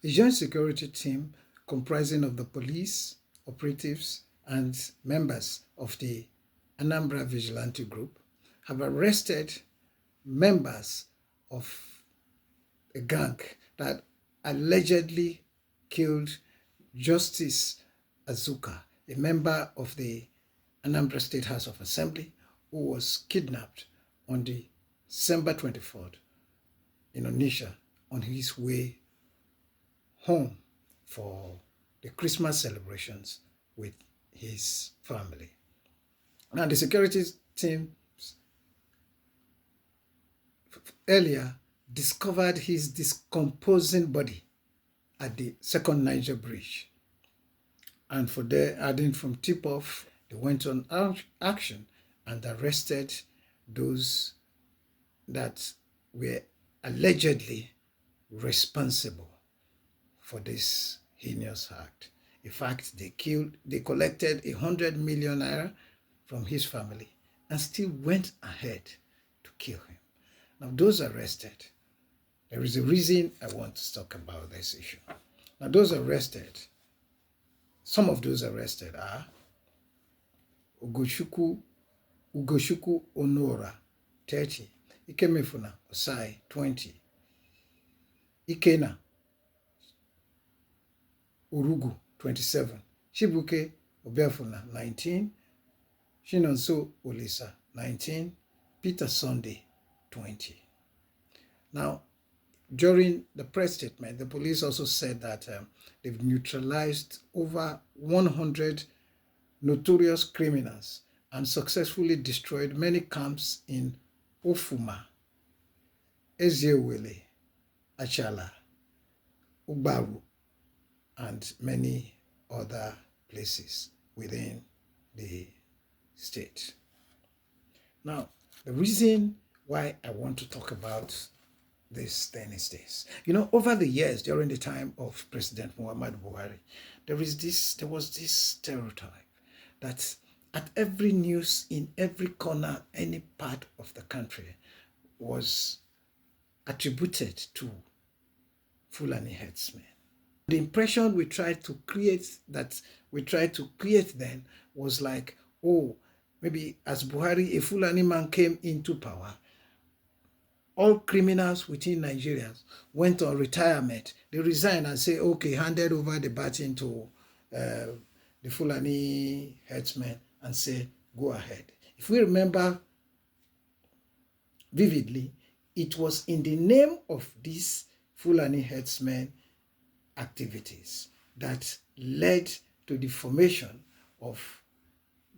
A joint security team comprising of the police, operatives, and members of the Anambra Vigilante Group have arrested members of a gang that allegedly killed Justice Azuka, a member of the Anambra State House of Assembly, who was kidnapped on the December 24th in Onitsha on his way home for the Christmas celebrations with his family. Now, the security team earlier discovered his decomposing body at the Second Niger Bridge. And for there, adding from tip-off, they went on action and arrested those that were allegedly responsible for this heinous act. In fact, they collected 100 million naira from his family and still went ahead to kill him. Now, those arrested, there is a reason I want to talk about this issue. Now, those arrested, some of those arrested are Ugochukwu Onora, 30, Ikemefuna Osai, 20, Ikena Urugu, 27, Chibuke Obiafuna, 19, Shinonso Olisa, 19, Peter Sunday, 20. Now, during the press statement, the police also said that they've neutralized over 100 notorious criminals and successfully destroyed many camps in Ofuma, Eziewele, Achala, Ugbaru, and many other places within the state. Now, the reason why I want to talk about this thing is this. You know, over the years, during the time of President Muhammadu Buhari, there was this stereotype that at every news, in every corner, any part of the country was attributed to Fulani headsmen. The impression we tried to create then was like, oh, maybe as Buhari, a Fulani man came into power, all criminals within Nigeria went on retirement. They resigned and say, okay, handed over the baton to the Fulani headsmen and say, go ahead. If we remember vividly, it was in the name of these Fulani headsmen activities that led to the formation of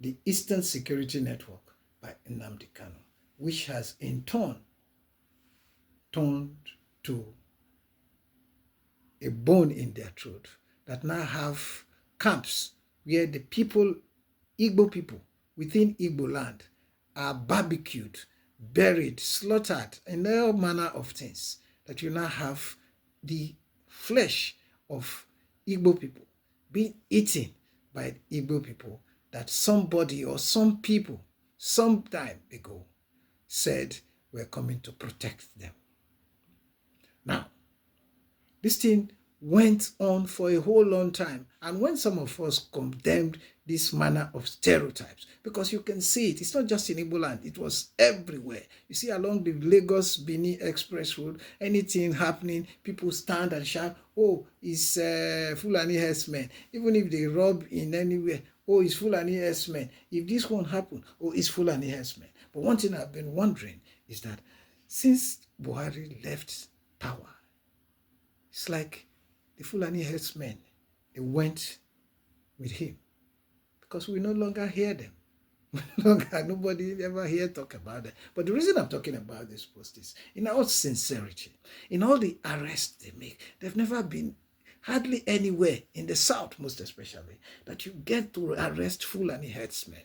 the Eastern Security Network by Nnamdi Kanu, which has in turn turned to a bone in their throat that now have camps where the people, Igbo people within Igbo land, are barbecued, buried, slaughtered, and all manner of things, that you now have the flesh of Igbo people being eaten by Igbo people that somebody or some people some time ago said were coming to protect them. Now, this thing went on for a whole long time. And when some of us condemned this manner of stereotypes, because you can see it, it's not just in Igbo land, it was everywhere. You see along the Lagos-Benin Express Road, anything happening, people stand and shout, oh, it's Fulani herdsmen. Even if they rob in anywhere, oh, it's Fulani herdsmen. If this one happened, oh, it's Fulani herdsmen. But one thing I've been wondering is that since Buhari left power, it's like the Fulani herdsmen, they went with him because we no longer hear them. Nobody ever here talk about it. But the reason I'm talking about this post is, in all sincerity, in all the arrests they make, they've never been hardly anywhere in the South, most especially, that you get to arrest Fulani herdsmen.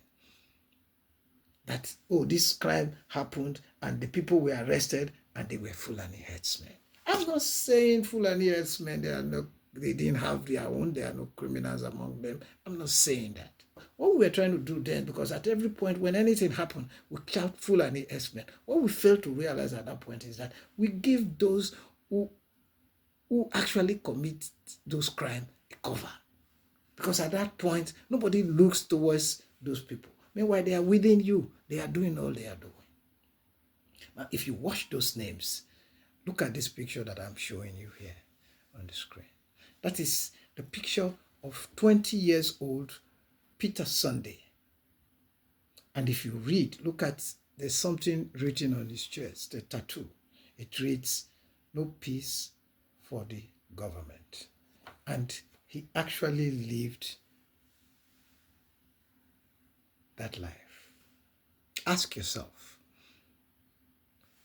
That, oh, this crime happened and the people were arrested and they were Fulani herdsmen. I'm not saying Fulani herdsmen, they didn't have their own, there are no criminals among them. I'm not saying that. What we were trying to do then, because at every point when anything happened, we shout Fulani herdsmen. What we failed to realize at that point is that we give those who who actually commit those crimes a cover. Because at that point, nobody looks towards those people. Meanwhile, they are within you. They are doing all they are doing. Now, if you watch those names, look at this picture that I'm showing you here on the screen. That is the picture of 20 years old Peter Sunday. And if you read, look at, there's something written on his chest, a tattoo. It reads, "No peace for the government." And he actually lived that life. Ask yourself,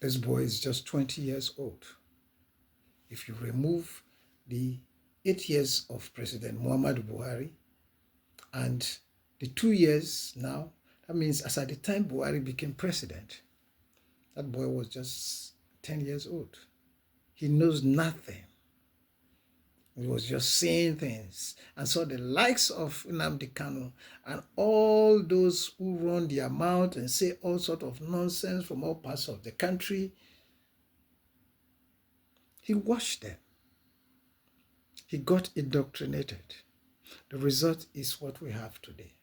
this boy is just 20 years old. If you remove the 8 years of President Muhammadu Buhari and the 2 years now, that means as at the time Buhari became president, that boy was just 10 years old. He knows nothing. He was just saying things. And so the likes of Nnamdi Kanu and all those who run their mouth and say all sorts of nonsense from all parts of the country, he watched them. He got indoctrinated. The result is what we have today.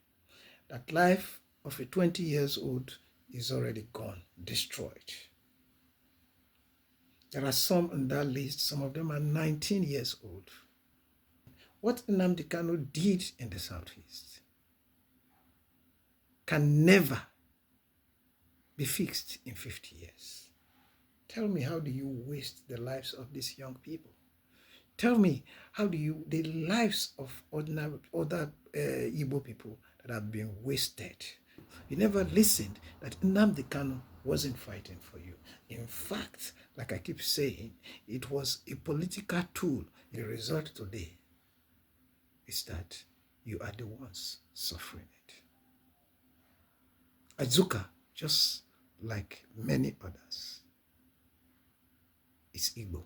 That life of a 20 years old is already gone, destroyed. There are some on that list, some of them are 19 years old. What Nnamdi Kanu did in the Southeast can never be fixed in 50 years. Tell me, how do you waste the lives of these young people? Tell me, how do you, the lives of other Igbo people that have been wasted? You never listened that Nnamdi Kanu wasn't fighting for you. In fact, like I keep saying, it was a political tool. The result today is that you are the ones suffering it. Azuka, just like many others, is Igbo.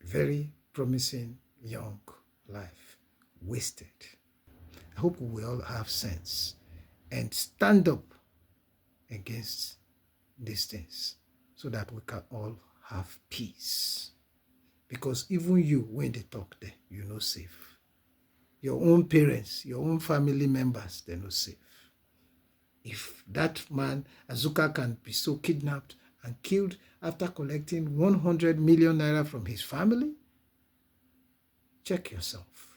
Very promising young life wasted. I hope we all have sense and stand up against these things so that we can all have peace. Because even you, when they talk there, you're not safe. Your own parents, your own family members, they're not safe. If that man, Azuka, can be so kidnapped and killed after collecting 100 million naira from his family, check yourself.